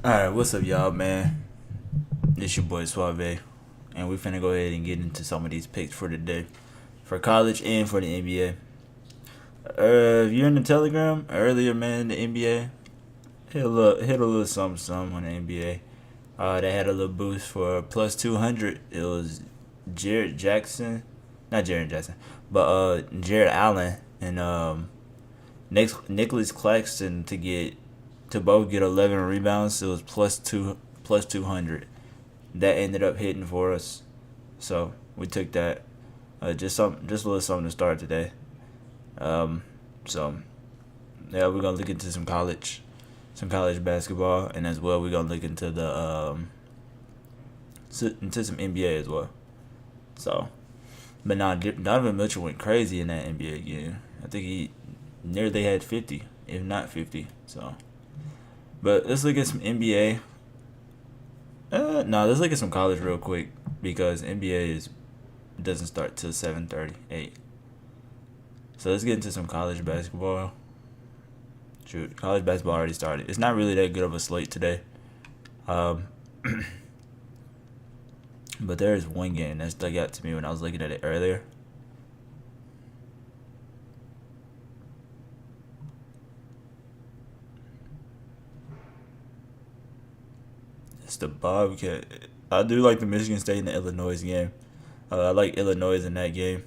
Alright, what's up, y'all, man? This your boy Suave, and we finna go ahead and get into some of these picks for today, for college and for the NBA. If you're in the Telegram earlier, man, the NBA hit a little something on the NBA. They had a little boost for plus 200. It was Jared Jackson, not Jared Jackson, but Jared Allen and Nicholas Claxton to both get 11 rebounds. It was plus 200. That ended up hitting for us, so we took that. Just a little something to start today. So yeah, we're gonna look into some college basketball, and as well we're gonna look into into some NBA as well. So, but now Donovan Mitchell went crazy in that NBA game. I think he nearly had 50, if not 50. So, but let's look at some NBA. No, let's look at some college real quick because NBA doesn't start till 7:38. So let's get into some college basketball. Shoot, college basketball already started. It's not really that good of a slate today. But there is one game that stuck out to me when I was looking at it earlier. It's the Bobcat. I do like the Michigan State and the Illinois game. I like Illinois in that game.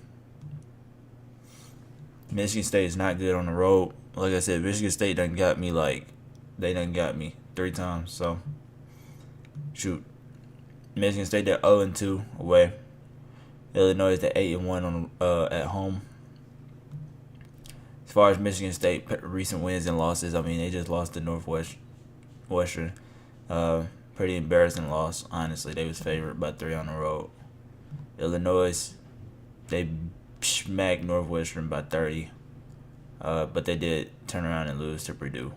Michigan State is not good on the road. Like I said, Michigan State done got me they done got me 3 times. So, shoot. Michigan State, they're 0-2 away. Illinois is 8-1 on at home. As far as Michigan State recent wins and losses, I mean, they just lost to Northwestern. Pretty embarrassing loss, honestly. They was favored by 3 on the road. Illinois, they smacked Northwestern by 30. But they did turn around and lose to Purdue.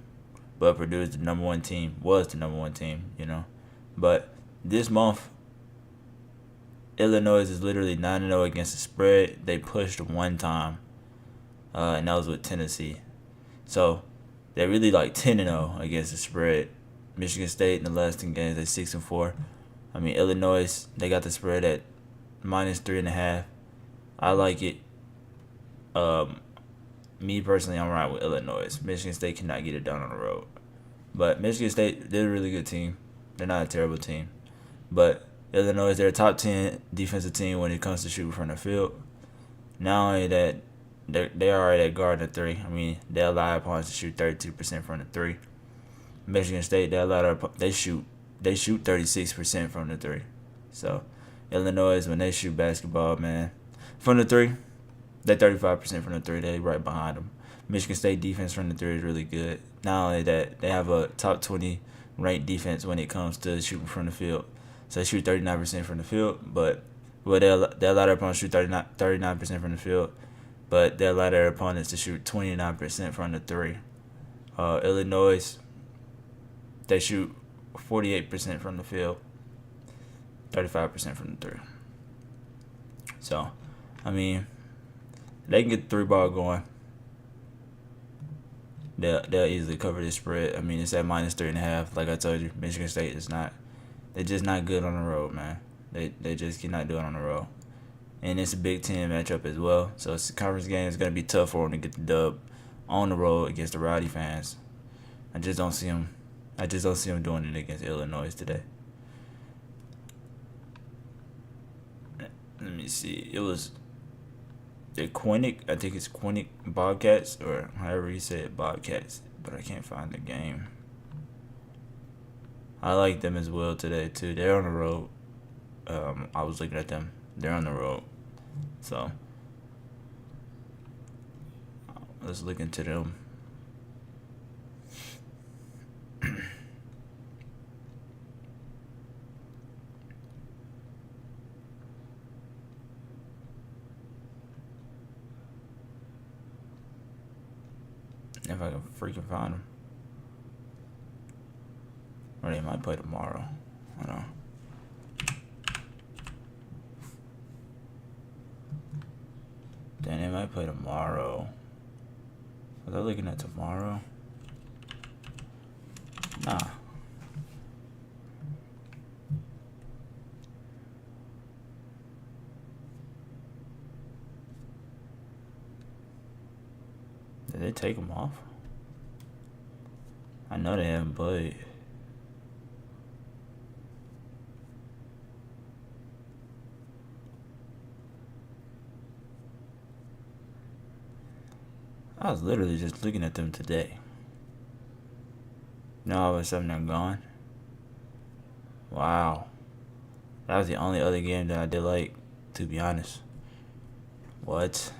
But Purdue is the number one team, you know. But this month, Illinois is literally 9-0 against the spread. They pushed one time, and that was with Tennessee. So they're really like 10-0 against the spread. Michigan State in the last 10 games, they're 6-4. I mean, Illinois, they got the spread at -3.5. I like it. Me personally, I'm right with Illinois. Michigan State cannot get it done on the road. But Michigan State, they're a really good team. They're not a terrible team. But Illinois, they're a top 10 defensive team when it comes to shooting from the field. Not only that, they're already at guard at 3. I mean, they allow their opponents to shoot 32% from the 3. Michigan State, they shoot 36% from the 3. So Illinois, when they shoot basketball, man, from the 3, they're 35% from the 3. They right behind them. Michigan State defense from the 3 is really good. Not only that, they have a top 20 ranked defense when it comes to shooting from the field. So they shoot 39% from the field, but they allow their opponents to shoot 39% from the field, but they allow their opponents to shoot 29% from the 3. Illinois, they shoot 48% from the field, 35% from the 3. So, I mean, they can get the 3-ball going. They'll easily cover this spread. I mean, it's at -3.5. Like I told you, Michigan State is not. They're just not good on the road, man. They just cannot do it on the road. And it's a Big Ten matchup as well. So it's a conference game. It's gonna be tough for them to get the dub on the road against the Rowdy fans. I just don't see them doing it against Illinois today. Let me see. It was the Quinnic. I think it's Quinnic Bobcats, or however you say it, Bobcats. But I can't find the game. I like them as well today too. They're on the road. I was looking at them. They're on the road. So let's look into them. If I can freaking find them. Or they might play tomorrow. I don't know. Then they might play tomorrow. Was I looking at tomorrow? Nah. Did they take him off? I know they haven't played. I was literally just looking at them today. Now all of a sudden they're gone. Wow. That was the only other game that I did like, to be honest. What?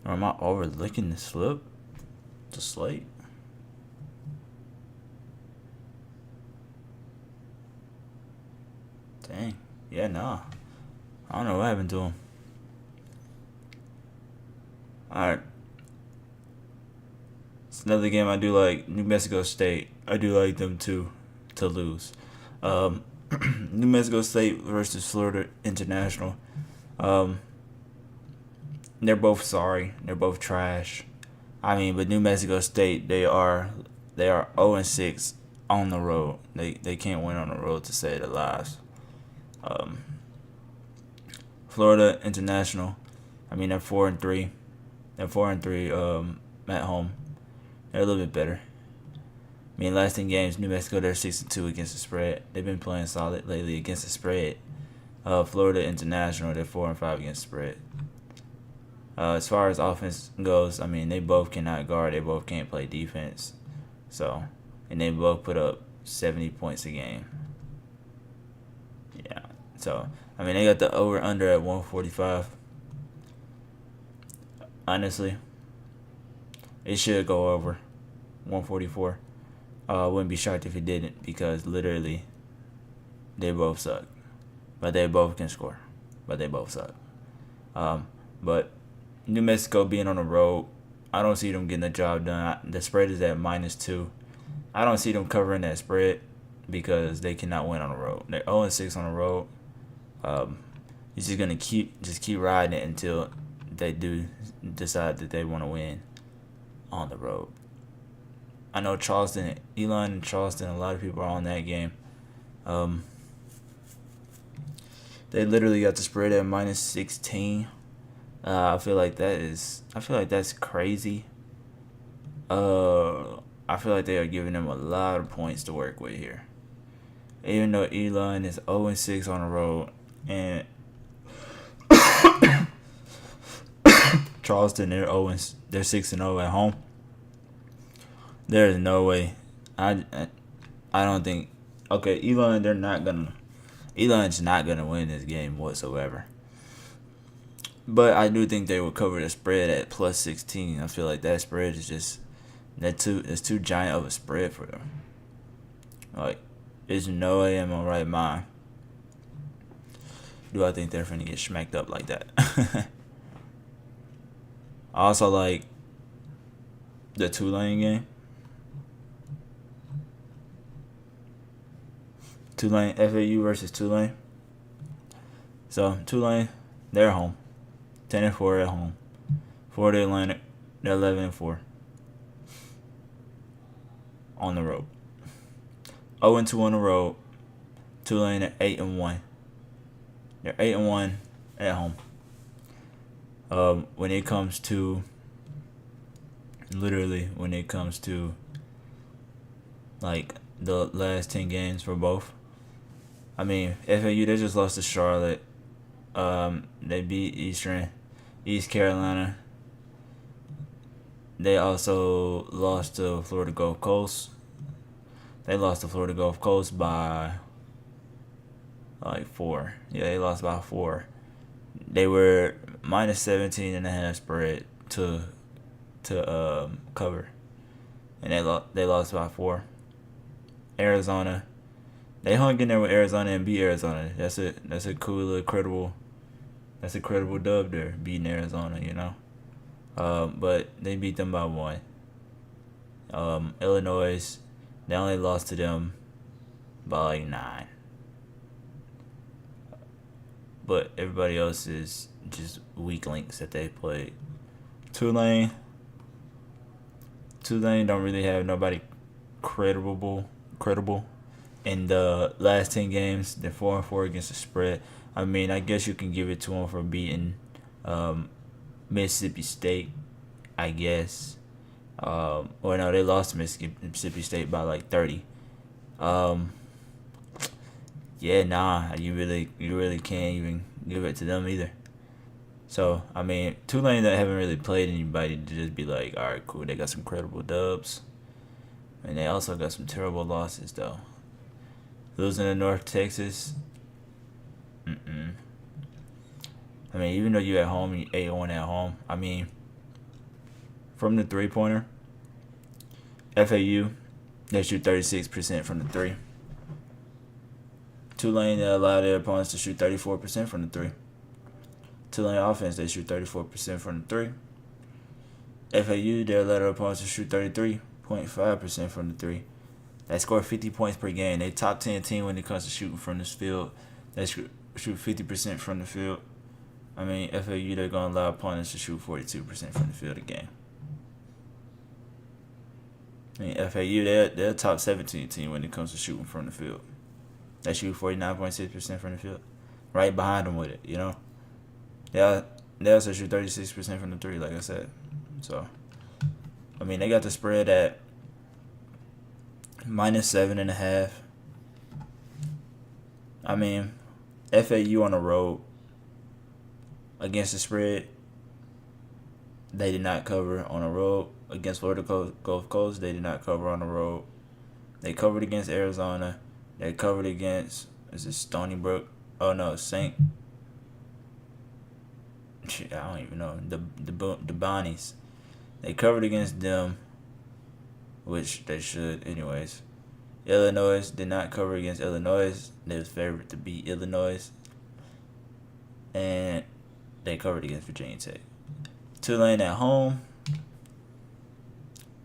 Or am I overlooking the slip? The slate? Dang. Yeah, nah. I don't know what happened to him. Alright. It's another game I do like. New Mexico State. I do like them to lose. New Mexico State versus Florida International. They're both sorry. They're both trash. I mean, but New Mexico State, they are 0-6 on the road. They can't win on the road to save their lives. Florida International, I mean, they're 4-3. They're 4-3 at home. They're a little bit better. I mean, last 10 games, New Mexico, they're 6-2 against the spread. They've been playing solid lately against the spread. Florida International, they're 4-5 against the spread. As far as offense goes, I mean, they both cannot guard. They both can't play defense. So, and they both put up 70 points a game. Yeah. So, I mean, they got the over-under at 145. Honestly, it should go over 144. I wouldn't be shocked if it didn't, because literally they both suck. But they both can score. But they both suck. But New Mexico being on the road, I don't see them getting the job done. The spread is at -2. I don't see them covering that spread because they cannot win on the road. They're 0-6 on the road. You're just gonna keep riding it until they do decide that they want to win on the road. I know Charleston, Elon and Charleston, a lot of people are on that game. They literally got the spread at -16. I feel like that's crazy. I feel like they are giving them a lot of points to work with here. Even though Elon is 0-6 on the road and Charleston, they're 6-0 at home. There is no way. I don't think. Okay, Elon's not gonna win this game whatsoever. But I do think they will cover the spread at +16. I feel like that spread is just that's too giant of a spread for them. Like, there's no way in my right mind do I think they're finna get smacked up like that. I also like the Tulane game. Tulane, FAU versus Tulane. So Tulane, they're home, 10-4 at home. Florida Atlantic, they're 11-4 on the road. 0-2 on the road. Tulane at 8-1. They're 8-1 at home. When it comes to like the last 10 games for both, I mean, FAU, they just lost to Charlotte. They beat East Carolina. They also lost to Florida Gulf Coast. They lost to Florida Gulf Coast by like 4. Yeah, they lost by 4. They were -17.5 spread to cover, and they lost by 4. Arizona, they hung in there with Arizona and beat Arizona. That's a cool little credible dub there, beating Arizona, you know. But they beat them by 1. Illinois, they only lost to them by like 9. But everybody else is just weak links that they played. Tulane don't really have nobody credible. In the last 10 games, they're 4-4 against the spread. I mean, I guess you can give it to them for beating Mississippi State, I guess. Or no, they lost to Mississippi State by like 30. Um, yeah, nah, you really can't even give it to them either. So I mean, Tulane that haven't really played anybody to just be like, all right, cool, they got some credible dubs, and they also got some terrible losses though. Losing to North Texas, mm-mm. I mean, even though you at home, you 8-1 at home. I mean, from the 3-pointer, FAU they shoot 36% from the three. Tulane they allow their opponents to shoot 34% from the three. Tulane offense they shoot 34% from the three. FAU they allow their opponents to shoot 33.5% from the three. They score 50 points per game. They top 10 team when it comes to shooting from this field. They shoot 50% from the field. I mean, FAU they're gonna allow opponents to shoot 42% from the field a game. I mean, FAU they're a top 17 team when it comes to shooting from the field. They shoot 49.6% from the field. Right behind them with it, you know. They also shoot 36% from the three, like I said. So, I mean, they got the spread at -7.5. I mean, FAU on the road against the spread, they did not cover on the road. Against Florida Gulf Coast, they did not cover on the road. They covered against Arizona. They covered against, is it Stony Brook? Oh no, Saint. I don't even know. The Bonnies. They covered against them, which they should anyways. Illinois did not cover against Illinois. They was favored to beat Illinois. And they covered against Virginia Tech. Tulane at home.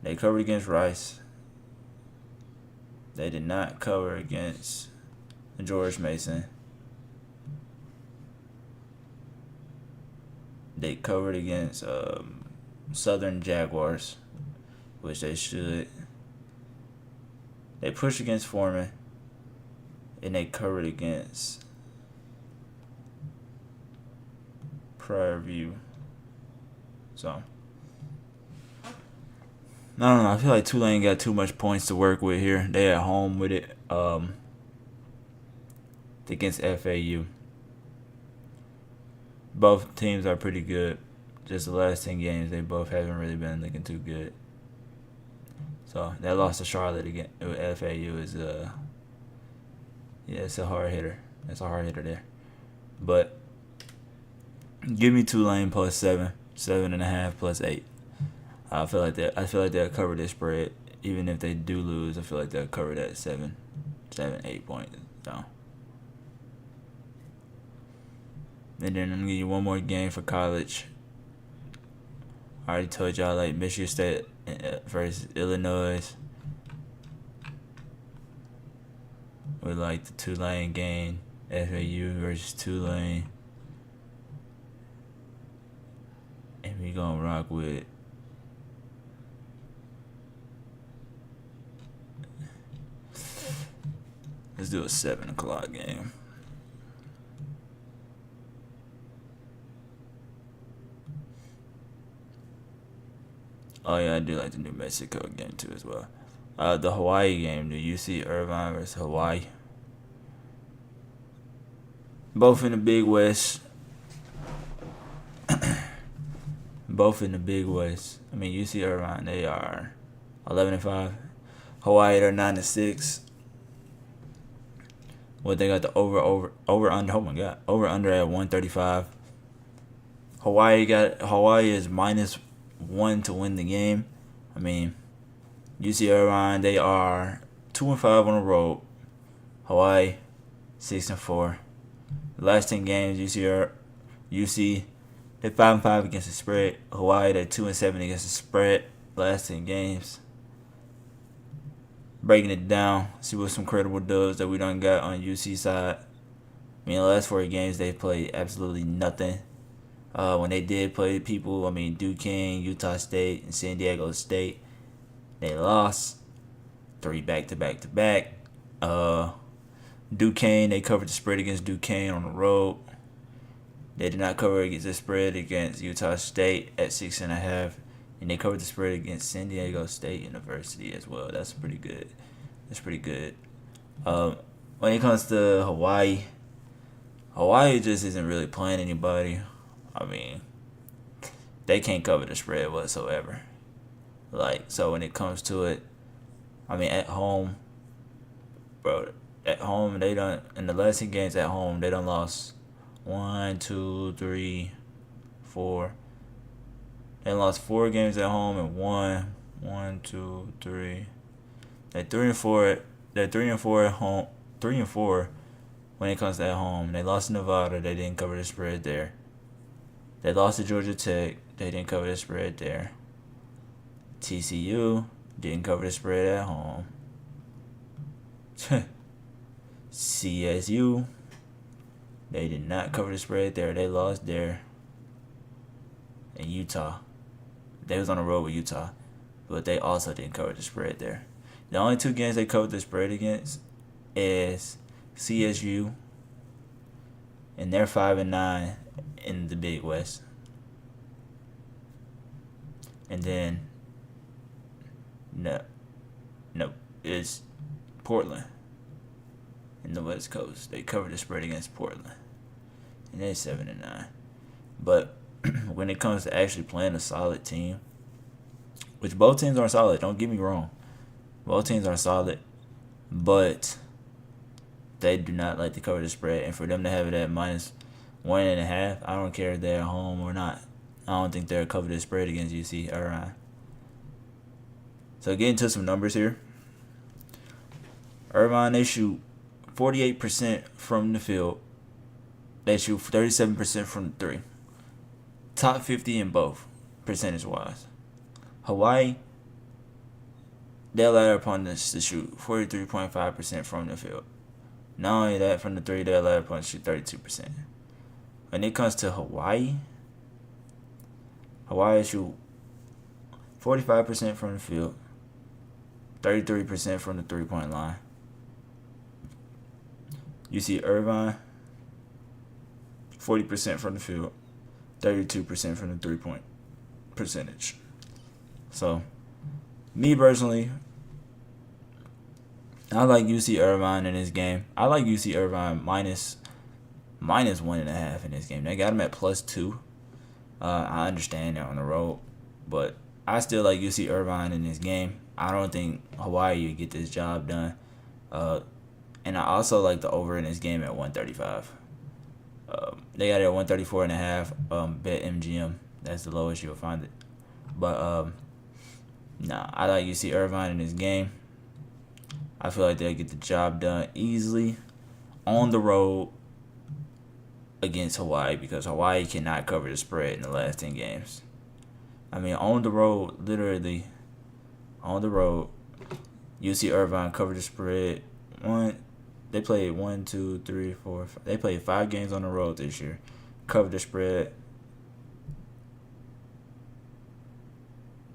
They covered against Rice. They did not cover against George Mason. They covered against Southern Jaguars, which they should. They pushed against Foreman, and they covered against Prairie View. So, I don't know. I feel like Tulane got too much points to work with here. They at home with it against FAU. Both teams are pretty good. Just the last 10 games, they both haven't really been looking too good. So that loss to Charlotte again with FAU is it's a hard hitter. That's a hard hitter there. But give me Tulane plus 7.5 plus 8. I feel like they'll cover this spread. Even if they do lose, I feel like they'll cover that 8 points. So. And then I'm gonna give you one more game for college. I already told y'all like Michigan State versus Illinois. With like the Tulane game, FAU versus Tulane. And we gonna rock with let's do a 7 o'clock game. Oh yeah, I do like the New Mexico game too as well. The Hawaii game, the UC Irvine versus Hawaii. Both in the Big West. Both in the Big West. I mean, UC Irvine, they are 11-5. Hawaii, they're 9-6. What they got the over under? Oh my God, over under at 135. Hawaii is -1 to win the game. I mean, UC Irvine, they are 2-5 on the road. Hawaii 6-4. The last 10 games, UC they're 5-5 against the spread. Hawaii they're 2-7 against the spread. Last 10 games. Breaking it down, see what some credible dubs that we done got on UC side. I mean, the last 4 games they played absolutely nothing. When they did play people, I mean, Duquesne, Utah State, and San Diego State, they lost 3 back-to-back. Duquesne, they covered the spread against Duquesne on the road. They did not cover against the spread against Utah State at 6.5, and they covered the spread against San Diego State University as well. That's pretty good. That's pretty good. When it comes to Hawaii, Hawaii just isn't really playing anybody. I mean, they can't cover the spread whatsoever. Like, so when it comes to it, I mean, at home, bro, at home, they done, in the last 10 games at home, they done lost 1, 2, 3, 4. They lost 4 games at home and won 1, 2, 3. They're 3-4. They're 3-4 at home. 3-4 when it comes to at home. They lost to Nevada. They didn't cover the spread there. They lost to Georgia Tech. They didn't cover the spread there. TCU didn't cover the spread at home. CSU, they did not cover the spread there. They lost there. And Utah, they was on the road with Utah, but they also didn't cover the spread there. The only 2 games they covered the spread against is CSU, and they're 5-9 in the Big West. And then no, it's Portland in the West Coast. They covered the spread against Portland, and they're 7-9. But when it comes to actually playing a solid team, which both teams are solid, don't get me wrong, both teams are solid, but they do not like to cover the spread. And for them to have it at -1.5, I don't care if they're at home or not. I don't think they'll cover the spread against UC Irvine. So getting to some numbers here. Irvine, they shoot 48% from the field. They shoot 37% from 3. Top 50 in both, percentage-wise. Hawaii, they allow their opponents to shoot 43.5% from the field. Not only that, from the 3, they allow their opponents to shoot 32%. When it comes to Hawaii shoot 45% from the field, 33% from the 3-point line. You see Irvine, 40% from the field, 32% from the 3-point percentage. So, me personally, I like UC Irvine in this game. I like UC Irvine minus 1.5 in this game. They got them at +2. I understand they're on the road, but I still like UC Irvine in this game. I don't think Hawaii would get this job done. And I also like the over in this game at 135. They got it at 134.5. Bet MGM. That's the lowest you'll find it. But I like UC Irvine in this game. I feel like they'll get the job done easily on the road against Hawaii, because Hawaii cannot cover the spread in the last 10 games. I mean, on the road, literally, on the road, UC Irvine covered the spread. They played 1, 2, 3, 4, 5. They played 5 games on the road this year. Covered the spread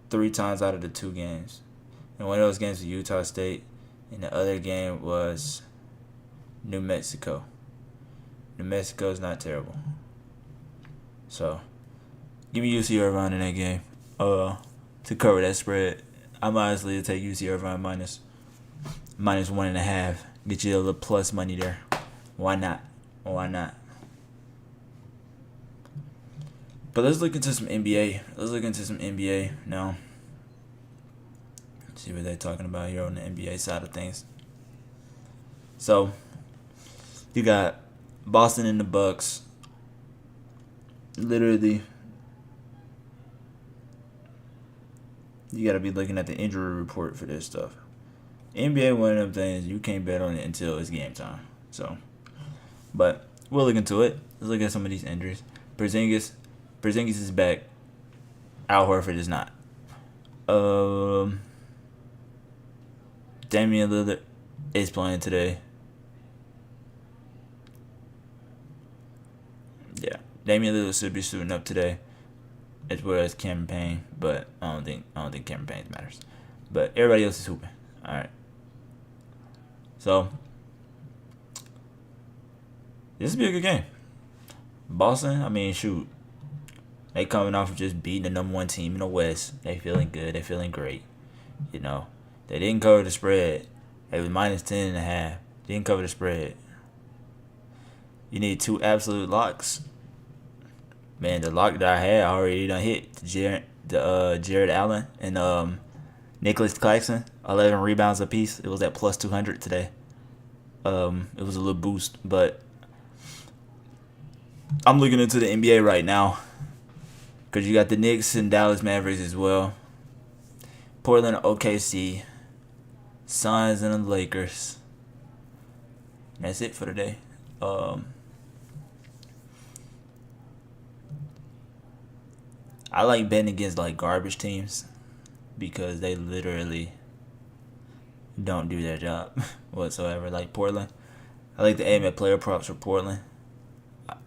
3 times out of the 2 games. And one of those games was Utah State, and the other game was New Mexico. New Mexico is not terrible. So, give me UC Irvine in that game to cover that spread. I'm honestly to take UC Irvine minus 1.5. Get you a little plus money there. Why not? Why not? But let's look into some NBA. Let's look into some NBA now. See what they're talking about here on the NBA side of things. So, you got Boston and the Bucks. Literally, you got to be looking at the injury report for this stuff. NBA, one of them things, you can't bet on it until it's game time. So, but we'll look into it. Let's look at some of these injuries. Porzingis is back. Al Horford is not. Damian Lillard is playing today. Yeah, Damian Lillard should be suiting up today, as well as Cameron Payne. But I don't think Cameron Payne matters. But everybody else is hooping. All right. So this will be a good game. Boston, I mean, shoot. They coming off of just beating the number one team in the West. They feeling good. They feeling great. You know, they didn't cover the spread. It was minus 10.5. Didn't cover the spread. You need two absolute locks. Man, the lock that I had already done hit. Jared Allen and Nicholas Claxton, 11 rebounds apiece. It was at plus 200 today. It was a little boost, but I'm looking into the NBA right now because you got the Knicks and Dallas Mavericks as well. Portland, OKC, Suns, and the Lakers. And that's it for today. I like betting against like garbage teams because they literally don't do their job whatsoever. Like Portland, I like to aim at player props for Portland,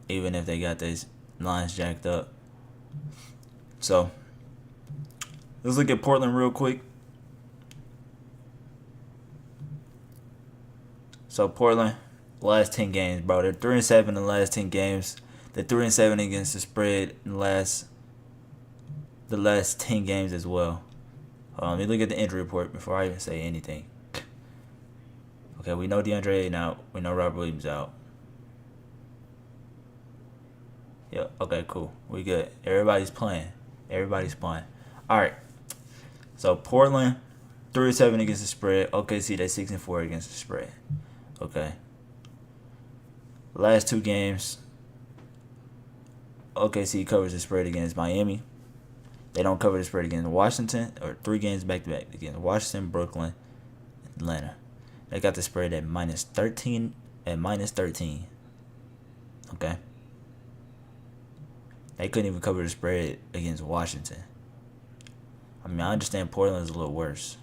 even if they got these lines jacked up. So let's look at Portland real quick. So Portland, last 10 games, bro. They're 3-7 in the last 10 games. They're 3-7 against the spread in the last 10 games as well. Let me look at the injury report before I even say anything. Okay, we know DeAndre Ayton out. We know Robert Williams out. Yeah, okay, cool. We good. Everybody's playing. Alright. So Portland, 3-7 against the spread. OKC, they're 6-4 against the spread. Okay. Last two games, OKC covers the spread against Miami. They don't cover the spread against Washington, or 3 games back-to-back against Washington, Brooklyn, Atlanta. They got the spread at minus 13. Okay. They couldn't even cover the spread against Washington. I mean, I understand Portland is a little worse,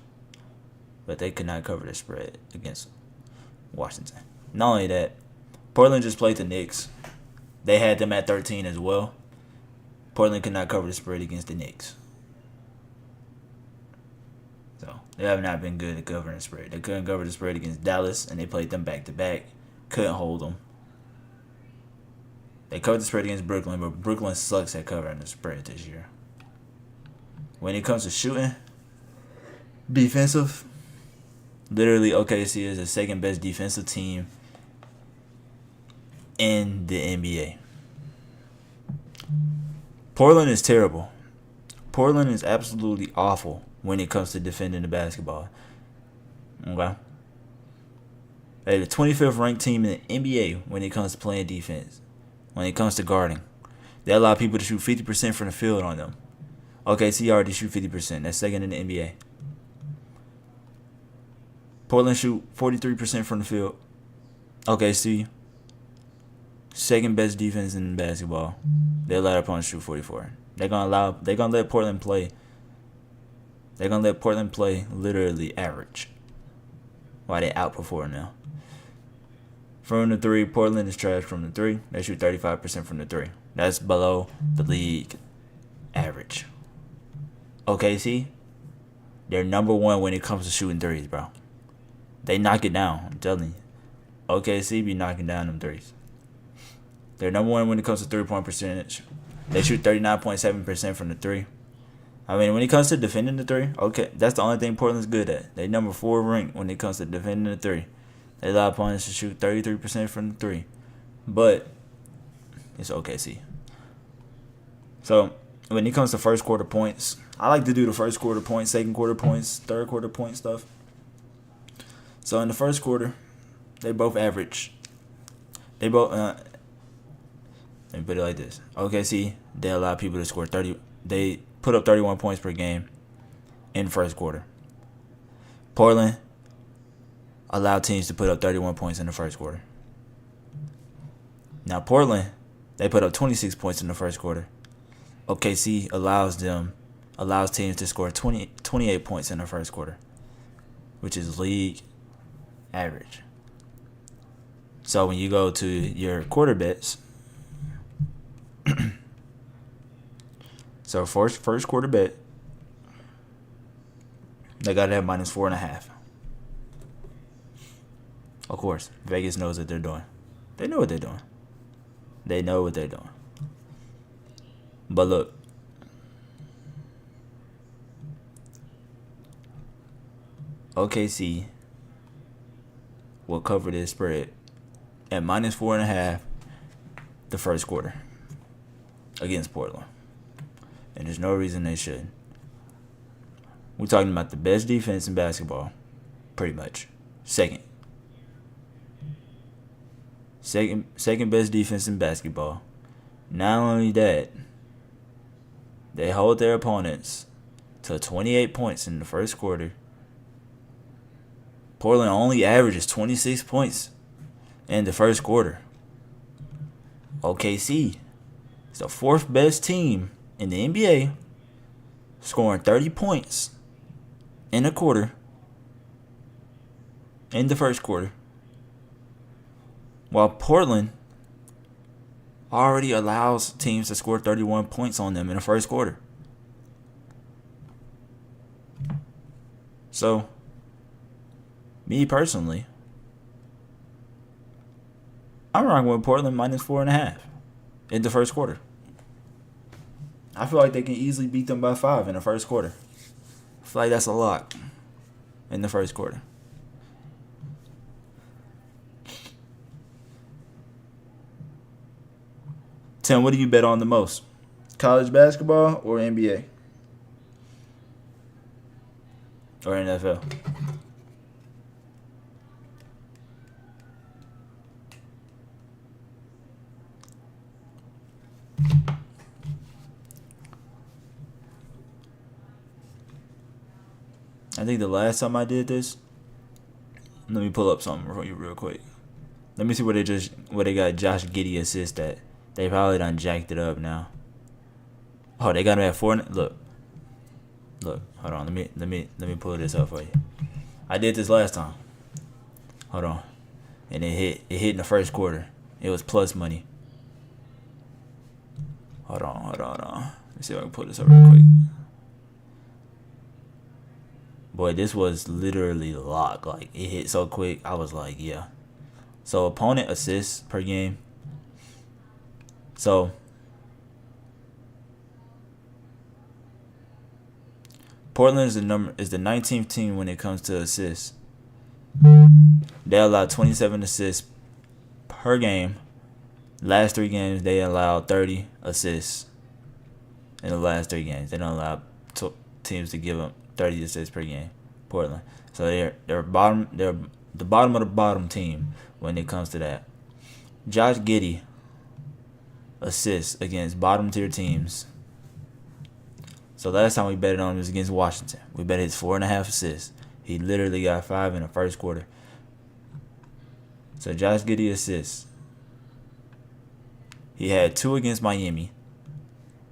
but they could not cover the spread against Washington. Not only that, Portland just played the Knicks. They had them at 13 as well. Portland could not cover the spread against the Knicks. So, they have not been good at covering the spread. They couldn't cover the spread against Dallas, and they played them back-to-back. Couldn't hold them. They covered the spread against Brooklyn, but Brooklyn sucks at covering the spread this year. When it comes to shooting, defensive, literally OKC is the second best defensive team in the NBA. Portland is terrible. Portland is absolutely awful when it comes to defending the basketball. Okay? They're the 25th ranked team in the NBA when it comes to playing defense. When it comes to guarding. They allow people to shoot 50% from the field on them. OKC already shoot 50%. That's second in the NBA. Portland shoot 43% from the field. OKC, second best defense in basketball. They allow their opponents to shoot 44. They're gonna let Portland play. They're gonna let Portland play literally average. Why they outperform now. From the 3, Portland is trash from the 3. They shoot 35% from the 3. That's below the league average. OKC, they're number 1 when it comes to shooting threes, bro. They knock it down, I'm telling you. OKC be knocking down them threes. They're number 1 when it comes to 3-point percentage. They shoot 39.7% from the 3. I mean, when it comes to defending the 3, okay, that's the only thing Portland's good at. They number 4 ranked when it comes to defending the 3. They allow opponents to shoot 33% from the 3. But it's OKC. So, when it comes to first quarter points, I like to do the first quarter points, second quarter points, third quarter point stuff. So, in the first quarter, they both average. They both, let me put it like this. OKC, they allow people to score 30. They put up 31 points per game in the first quarter. Portland allowed teams to put up 31 points in the first quarter. Now, Portland, they put up 26 points in the first quarter. OKC allows teams to score 28 points in the first quarter, which is league average. So when you go to your quarter bets, so first quarter bet, they got to have minus 4.5. Of course, Vegas knows what they're doing. They know what they're doing. But look, OKC will cover this spread at -4.5 the first quarter against Portland. And there's no reason they should. We're talking about the best defense in basketball, pretty much. Second best defense in basketball. Not only that, they hold their opponents to 28 points in the first quarter. Portland only averages 26 points in the first quarter. OKC is the fourth best team in the NBA, scoring 30 points in a quarter, in the first quarter, while Portland already allows teams to score 31 points on them in the first quarter. So, me personally, I'm rocking with Portland -4.5 in the first quarter. I feel like they can easily beat them by 5 in the first quarter. I feel like that's a lock in the first quarter. Tim, what do you bet on the most? College basketball or NBA? Or NFL? I think the last time I did this, let me pull up something for you real quick. Let me see where they got Josh Giddey assist at. They probably done jacked it up now. Oh, they got him at 4. Look, hold on. Let me pull this up for you. I did this last time. Hold on, and it hit in the first quarter. It was plus money. Hold on. Let me see if I can pull this up real quick. Boy, this was literally locked. Like, it hit so quick. I was like, yeah. So, opponent assists per game. So, Portland is the 19th team when it comes to assists. They allow 27 assists per game. Last 3 games, they allowed 30 assists in the last 3 games. They don't allow teams to give them 30 assists per game. Portland. So they're the bottom of the bottom team when it comes to that. Josh Giddey assists against bottom tier teams. So last time we betted on him was against Washington. We bet his 4.5 assists. He literally got 5 in the first quarter. So Josh Giddey assists. He had 2 against Miami.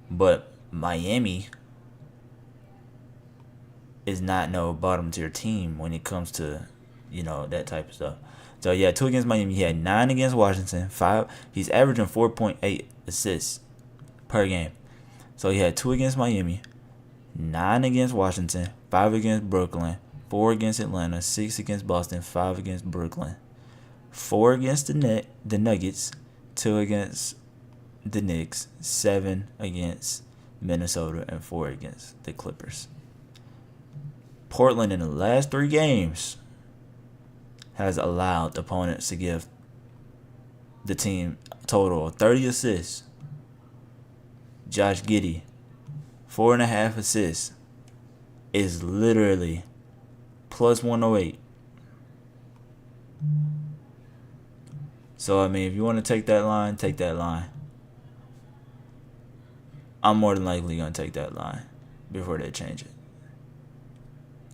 But Miami is not no bottom tier team when it comes to, that type of stuff. So he had 2 against Miami. He had 9 against Washington. 5. He's averaging 4.8 assists per game. So he had 2 against Miami, 9 against Washington, 5 against Brooklyn, 4 against Atlanta, 6 against Boston, 5 against Brooklyn, 4 against the Nuggets, 2 against the Knicks, 7 against Minnesota, and 4 against the Clippers. Portland in the last 3 games has allowed opponents to give the team a total of 30 assists. Josh Giddey, 4.5 assists, is literally plus 108. So, I mean, if you want to take that line, take that line. I'm more than likely going to take that line before they change it.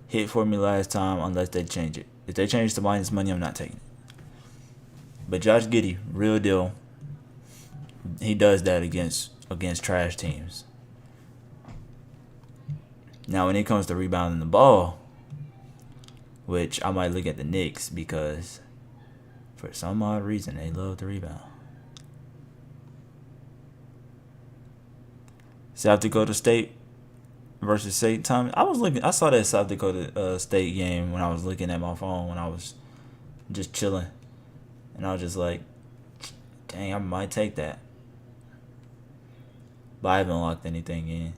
Hit for me last time unless they change it. If they change to minus money, I'm not taking it. But Josh Giddey, real deal. He does that against trash teams. Now, when it comes to rebounding the ball, which I might look at the Knicks because for some odd reason they love to rebound. South Dakota State versus St. Thomas. I saw that South Dakota State game when I was looking at my phone when I was just chilling, and I was just like, "Dang, I might take that." but I haven't locked anything in.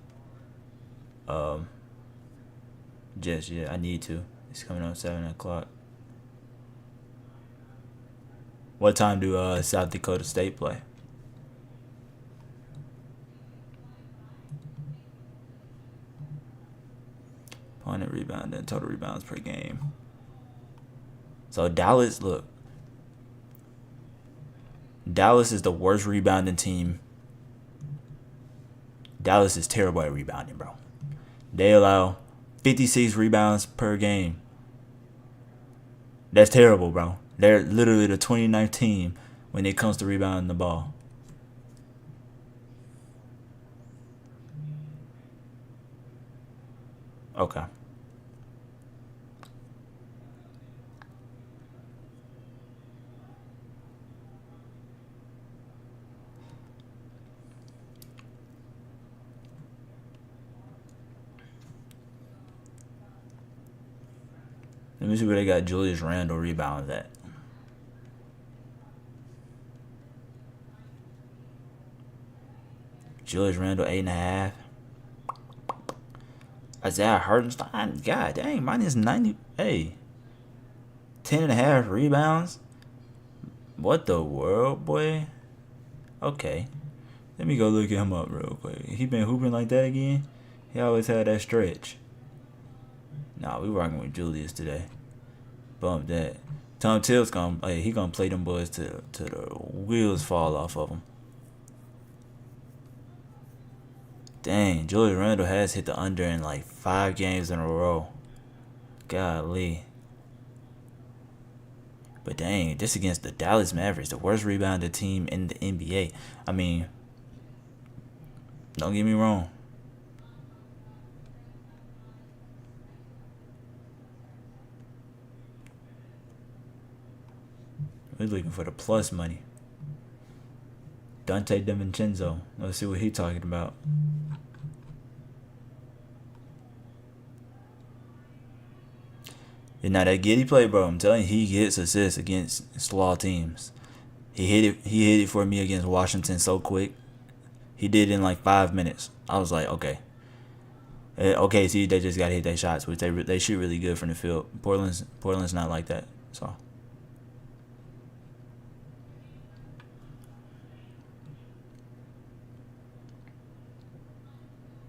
Um, just yet. I need to. It's coming on 7 o'clock. What time do South Dakota State play? Opponent rebound and total rebounds per game. So Dallas, look. Dallas is the worst rebounding team. Dallas is terrible at rebounding, bro. They allow 56 rebounds per game. That's terrible, bro. They're literally the 29th team when it comes to rebounding the ball. Okay. Let me see where they got Julius Randle rebounds at. Julius Randle 8.5. Isaiah Hartenstein, god dang, minus 90. Hey, 10.5 rebounds. What the world, boy? Okay, let me go look him up real quick. He been hooping like that again? He always had that stretch. Nah, we rocking with Julius today. Bump that. Tom Till's he gonna play them boys to the wheels fall off of them. Dang, Julius Randle has hit the under in like 5 games in a row. Golly. But dang, this against the Dallas Mavericks, the worst rebounded team in the NBA. I mean, don't get me wrong. We're looking for the plus money. Dante DiVincenzo. Let's see what he's talking about. And now that Giddy play, bro, I'm telling you, he gets assists against slaw teams. He hit it for me against Washington so quick. He did it in like 5 minutes. I was like, okay. Okay, see, they just got to hit their shots, which they shoot really good from the field. Portland's not like that, so.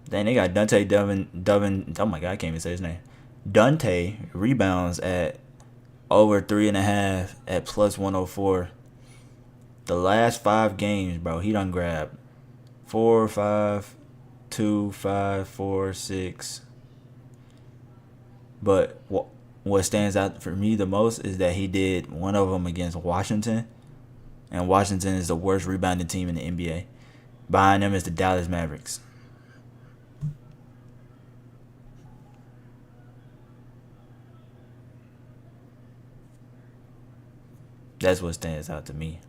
Dang, they got Dante Duvin. Oh my god, I can't even say his name. Dante rebounds at over 3.5 at plus 104. The last 5 games, bro, he done grabbed 4, 5, 2, 5, 4, 6. But what stands out for me the most is that he did one of them against Washington, and Washington is the worst rebounding team in the NBA. Behind them is the Dallas Mavericks. That's what stands out to me.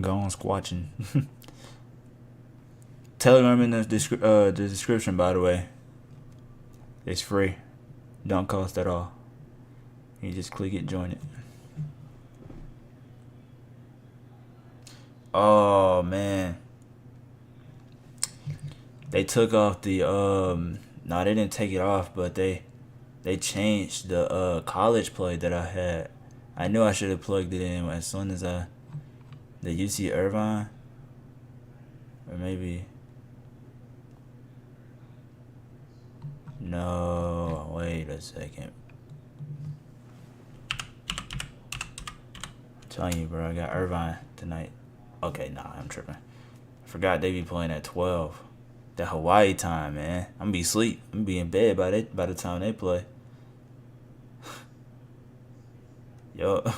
Go on squatching. Telegram in the description, by the way. It's free. Don't cost at all. You just click it, join it. Oh man. They took off the no, they didn't take it off, but they changed the college play that I had. I knew I should have plugged it in as soon as the UC Irvine, or maybe no. Wait a second. I'm telling you, bro, I got Irvine tonight. Okay, nah, I'm tripping. I forgot they be playing at 12. The Hawaii time, man. I'm gonna be asleep. I'm gonna be in bed by the time they play. Yo,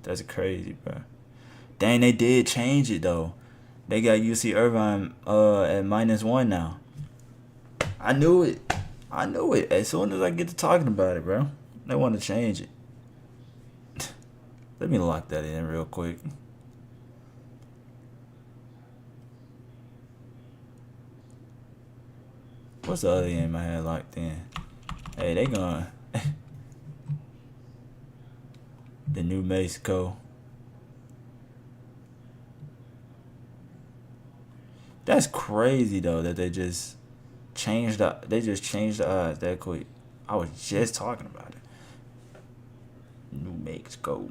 that's crazy, bro. Dang, they did change it though. They got UC Irvine at -1 now. I knew it. I knew it. As soon as I get to talking about it, bro, they want to change it. Let me lock that in real quick. What's the other game I had locked in? Hey, they going the New Mexico. That's crazy though that they just changed the odds that quick. I was just talking about it. New Mexico.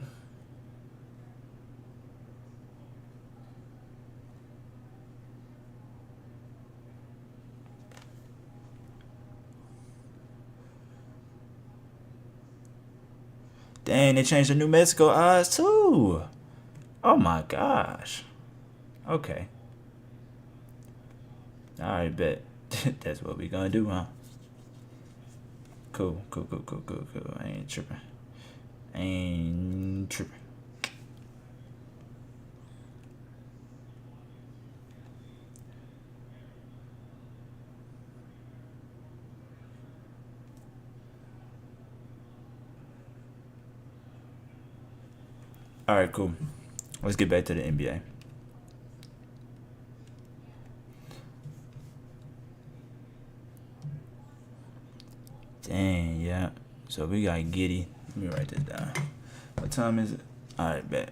Dang, they changed the New Mexico odds too. Oh my gosh. Okay. Alright, bet. That's what we gonna do, huh? Cool. I ain't tripping. Alright, cool. Let's get back to the NBA. Dang, yeah. So we got Giddy. Let me write this down. What time is it? Alright, bet.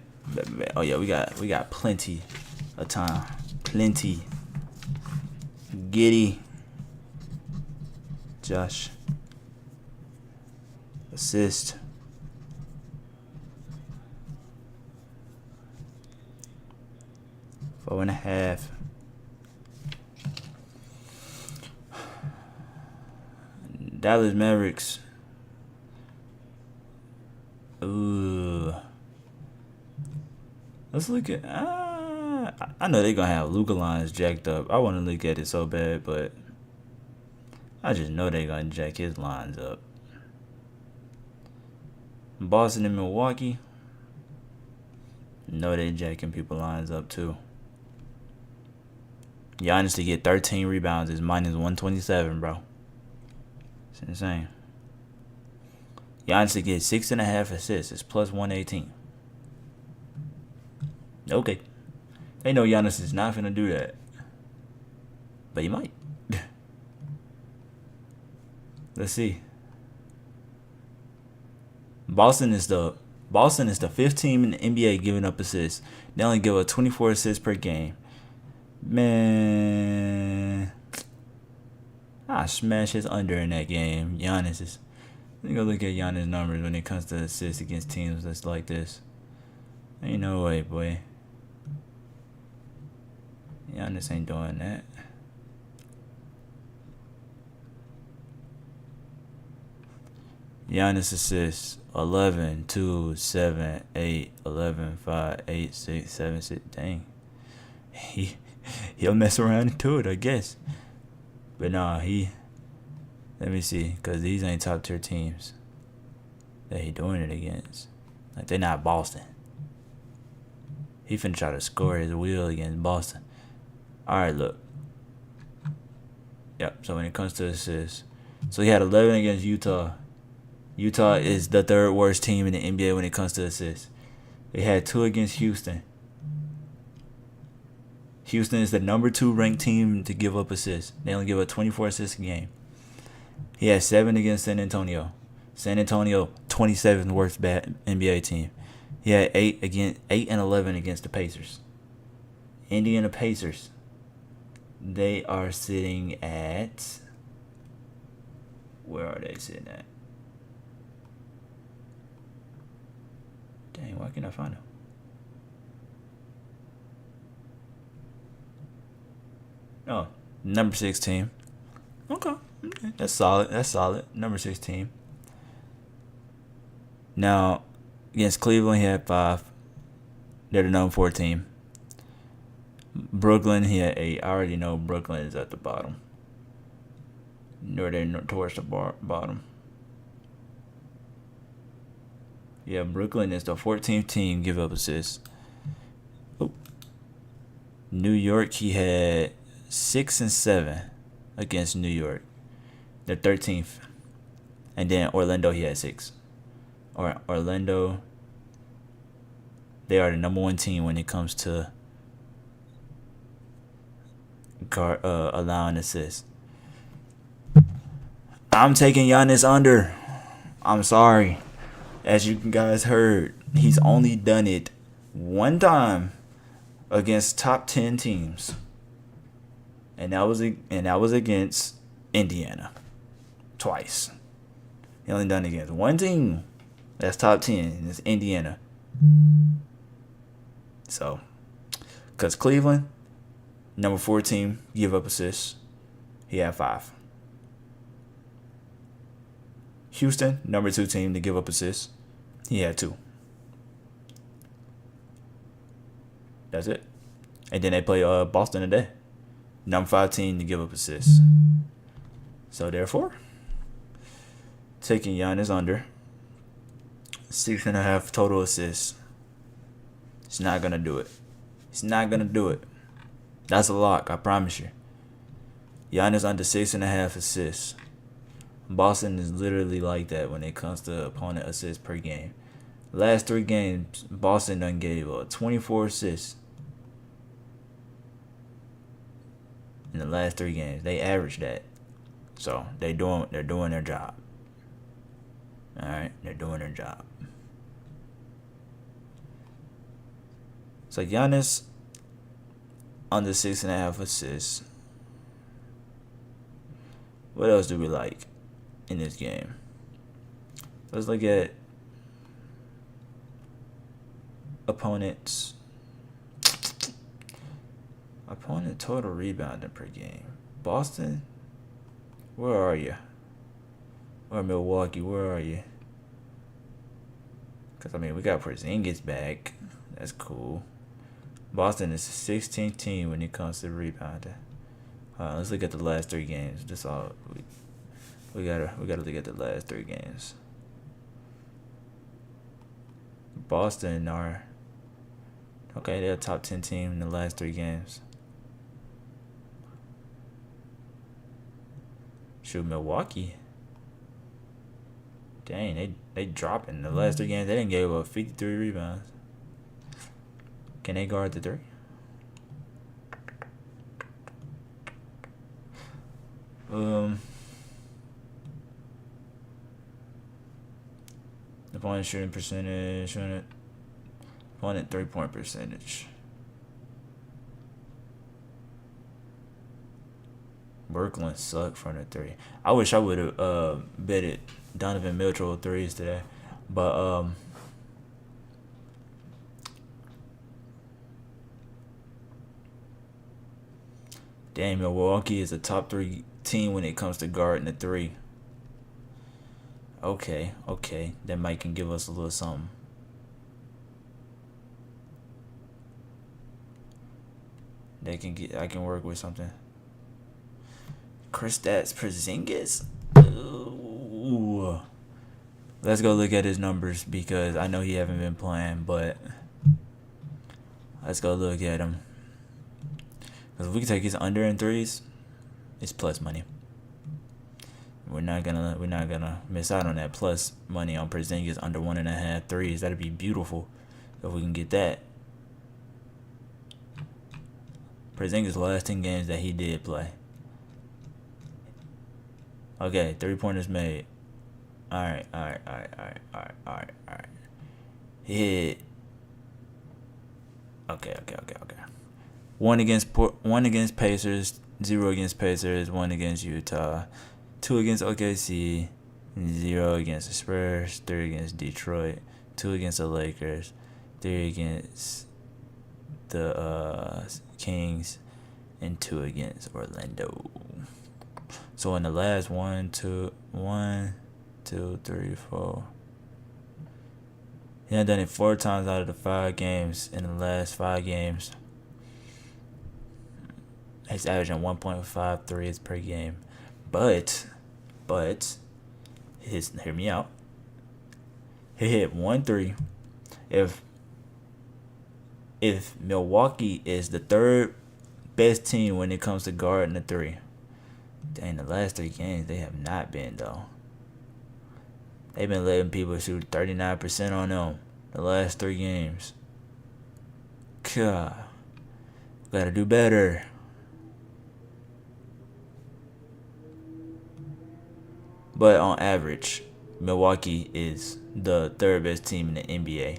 Oh yeah, we got plenty of time. Plenty. Giddy. Josh. Assist. Four and a half. Dallas Mavericks. Ooh. Let's look at. I know they're gonna have Luka lines jacked up. I want to look at it so bad, but I just know they're gonna jack his lines up. Boston and Milwaukee. No, they jacking people lines up too. Giannis to get 13 rebounds is -127, bro. It's insane. Giannis to get 6.5 assists is +118. Okay. They know Giannis is not finna do that. But he might. Let's see. Boston is the 5th team in the NBA giving up assists. They only give up 24 assists per game. Man, I smash his under in that game. Giannis is. Let me go look at Giannis' numbers when it comes to assists against teams that's like this. Ain't no way, boy. Giannis ain't doing that. Giannis assists 11, 2, 7, 8, 11, 5, 8, 6, 7, 6. Dang. He'll mess around and do it, I guess. But nah, let me see, because these ain't top tier teams that he doing it against. Like, they're not Boston. He finna try to score his wheel against Boston. Alright, look. Yep, so when it comes to assists. So he had 11 against Utah. Utah is the 3rd worst team in the NBA when it comes to assists. They had 2 against Houston. Houston is the number 2 ranked team to give up assists. They only give up 24 assists a game. He had 7 against San Antonio. San Antonio, 27th worst NBA team. He had 8 and 11 against the Pacers. Indiana Pacers. They are sitting at. Where are they sitting at? Dang, why can't I find them? Oh, number 6 team. Okay. That's solid. Number 6 team. Now, against Cleveland, he had 5. They're the number 4 team. Brooklyn, he had 8. I already know Brooklyn is at the bottom. They're towards the bottom. Yeah, Brooklyn is the 14th team give up assists. New York, he had 6 and 7 against New York. They're 13th. And then Orlando, he had 6. Orlando, they are the number 1 team when it comes to allowing assists. I'm taking Giannis under. I'm sorry. As you guys heard, he's only done it one time against top 10 teams. And that was against Indiana. Twice. He only done it against one team that's top 10, and it's Indiana. So, because Cleveland, number 4 team, give up assists. He had 5. Houston, number 2 team to give up assists. He had 2. That's it. And then they play Boston today. Number 5 team to give up assists. So therefore, taking Giannis under 6.5 total assists. He's not gonna do it. He's not gonna do it. That's a lock, I promise you. Giannis under 6.5 assists. Boston is literally like that when it comes to opponent assists per game. Last 3 games, Boston done gave 24 assists. In the last 3 games, they averaged that. So they're doing their job. All right, they're doing their job. So Giannis under 6.5 assists. What else do we like in this game? Let's look at opponents. Opponent total rebounding per game. Boston, where are you? Or Milwaukee, where are you? Because, we got Porzingis back. That's cool. Boston is the 16th team when it comes to rebounding. Let's look at the last 3 games. That's all. We gotta look at the last 3 games. Boston are okay. They're a top 10 team in the last 3 games. Shoot, Milwaukee. Dang, they dropped in the last 3 games. They didn't give up 53 rebounds. Can they guard the 3? Opponent shooting percentage, opponent 3-point percentage. Brooklyn sucked from the 3. I wish I would have betted Donovan Mitchell 3s today, but damn, Milwaukee is a top 3 team when it comes to guarding the 3. Okay, that might can give us a little something. I can work with something. Kristaps Porzingis. Ooh. Let's go look at his numbers because I know he haven't been playing, but let's go look at him. Because if we can take his under in 3s, it's plus money. We're not gonna miss out on that plus money on Porzingis under 1.5 3s. That'd be beautiful if we can get that. Porzingis' last 10 games that he did play. Okay, 3-pointers made. Alright. He hit. Okay. 1 against Pacers, 0 against Pacers, 1 against Utah, 2 against OKC, 0 against the Spurs, 3 against Detroit, 2 against the Lakers, 3 against the Kings, and 2 against Orlando. So in the last 1, 2, 3, 4. He had done it 4 times out of the 5 games. In the last 5 games, he's averaging 1.5 threes per game. But, hear me out. He hit 1 3. If Milwaukee is the 3rd best team when it comes to guarding the three. Dang, the last 3 games they have not been though. They've been letting people shoot 39% on them the last 3 games. God, gotta do better. But on average, Milwaukee is the third best team in the NBA.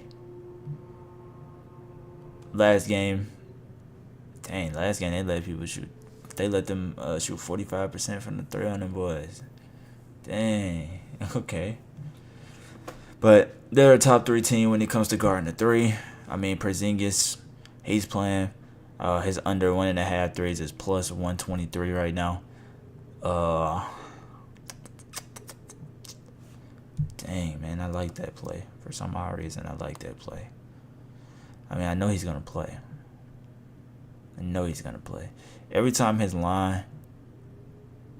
Last game they let people shoot. They let them shoot 45% from the three on them boys. Dang. Okay. But they're a top 3 team when it comes to guarding the three. I mean, Porzingis, he's playing. His under 1.5 threes is plus 123 right now. Dang, man, I like that play. For some odd reason, I like that play. I mean, I know he's going to play. Every time his line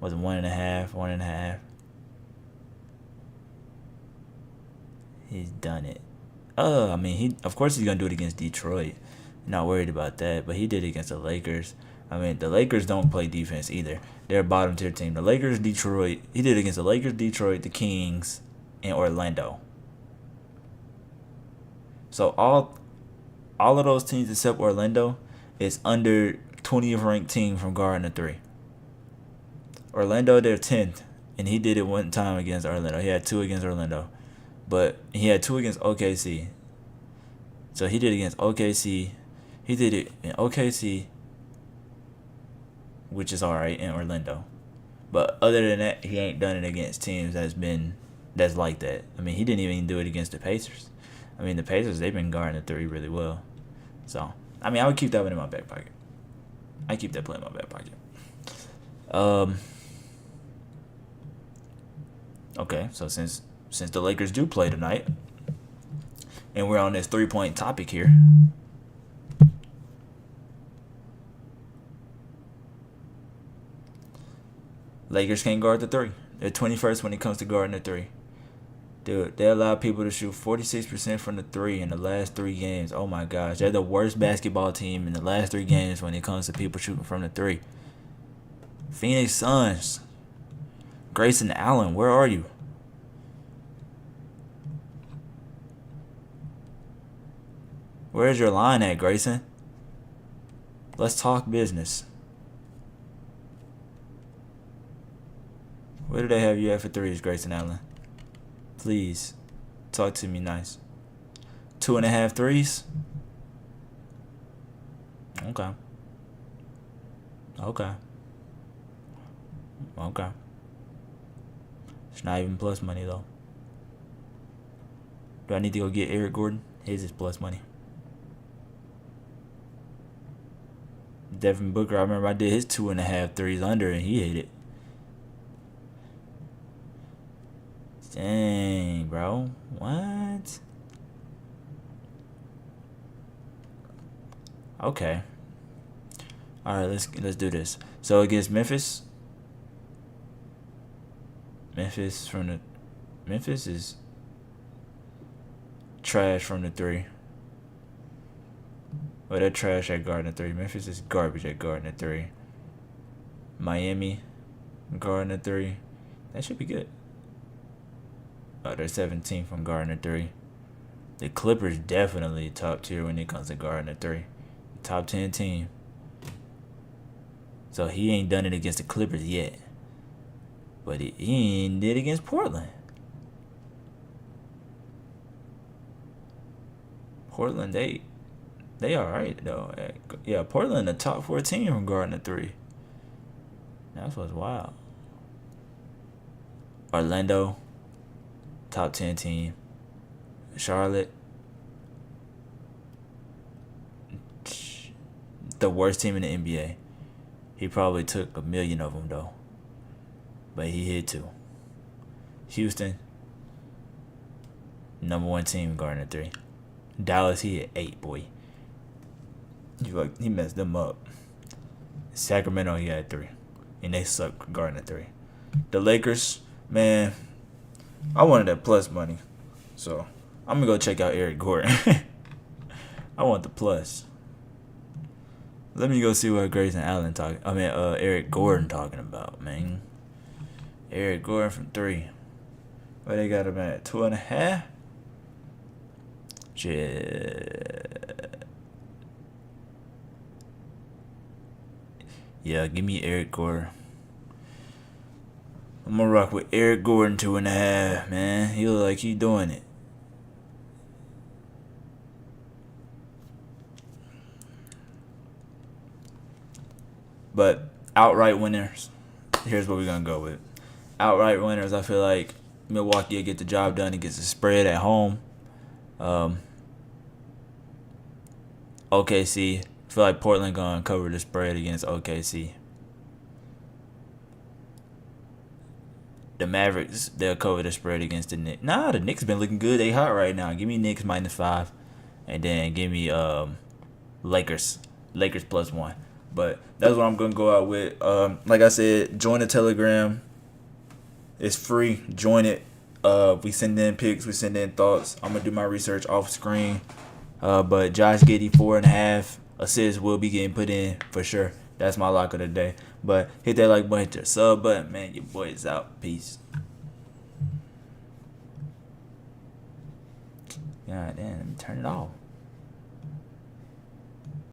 was 1.5, he's done it. I mean, of course he's going to do it against Detroit. Not worried about that, but he did it against the Lakers. I mean, the Lakers don't play defense either. They're a bottom tier team. The Lakers, Detroit, he did it against the Lakers, Detroit, the Kings, and Orlando. So all of those teams except Orlando is under 20th ranked team from guarding the three. Orlando, they're 10th, and he did it one time against Orlando. He had 2 against Orlando, but he had 2 against OKC. So he did it against OKC. He did it in OKC, which is alright, in Orlando. But other than that, he ain't done it against teams that's like that. I mean, he didn't even do it against the Pacers. I mean, the Pacers, they've been guarding the three really well. So, I mean, I would keep that one in my back pocket. I keep that play in my back pocket. Okay, so since the Lakers do play tonight, and we're on this 3-point topic here, Lakers can't guard the three. They're 21st when it comes to guarding the three. Dude, they allow people to shoot 46% from the three in the last 3 games. Oh my gosh, they're the worst basketball team in the last 3 games when it comes to people shooting from the three. Phoenix Suns, Grayson Allen, where are you? Where's your line at, Grayson? Let's talk business. Where do they have you at for threes, Grayson Allen? Please, talk to me nice. 2.5 threes? Okay. It's not even plus money, though. Do I need to go get Eric Gordon? His is plus money. Devin Booker, I remember I did his 2.5 threes under, and he hit it. Dang, bro. What? Okay. All right, let's do this. So against Memphis is trash from the three. Well, they're trash at guarding the three. Memphis is garbage at guarding the three. Miami guarding the three. That should be good. They're 17th from guarding the three. The Clippers definitely top tier when it comes to guarding the three. Top 10 team. So he ain't done it against the Clippers yet. But he ain't did it against Portland. Portland, they alright though. Yeah, Portland the top 14 from guarding the three. That's what's wild. Orlando, top 10 team. Charlotte, the worst team in the NBA. He probably took 1 million of them though, but he hit 2. Houston, number 1 team guarding the three. Dallas, he hit 8, boy. He messed them up. Sacramento, he had 3, and they suck guarding the three. The Lakers, man, I wanted that plus money, so I'm gonna go check out Eric Gordon. I want the plus. Let me go see what Grayson Allen talking. I mean, Eric Gordon talking about, man. Eric Gordon from 3. Where they got him at? 2.5. Shit. Yeah, give me Eric Gordon. I'm gonna rock with Eric Gordon 2.5, man. He look like he doing it. But outright winners, here's what we're gonna go with. Outright winners, I feel like Milwaukee will get the job done. He gets the spread at home. OKC, I feel like Portland gonna cover the spread against OKC. The Mavericks, they'll cover the spread against the Knicks. Nah, the Knicks been looking good. They hot right now. Give me Knicks -5, and then give me Lakers +1. But that's what I'm gonna go out with. Like I said, join the Telegram. It's free. Join it. We send in pics. We send in thoughts. I'm gonna do my research off screen. But Josh Giddey 4.5 assists will be getting put in for sure. That's my lock of the day. But hit that like button, hit the sub button, man. Your boy is out. Peace. God damn, turn it off.